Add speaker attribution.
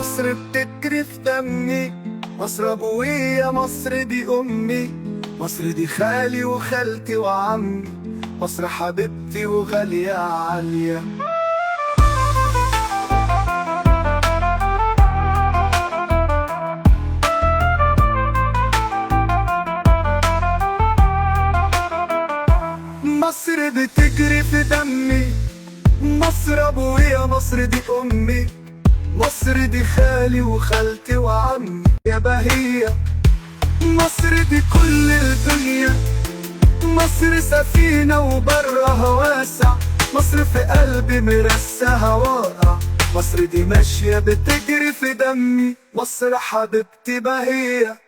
Speaker 1: مصر بتجري في دمي، مصر ابويا، مصر دي امي، مصر دي خالي وخالتي وعمي، مصر حبيبتي وغالية عالية. مصر بتجري في دمي، مصر ابويا، مصر دي امي، مصر دي خالي وخالتي وعمي يا بهية. مصر دي كل الدنيا، مصر سفينة وبرها واسع، مصر في قلبي مرسها واقع، مصر دي ماشية بتجري في دمي، مصر حبيبتي بهية.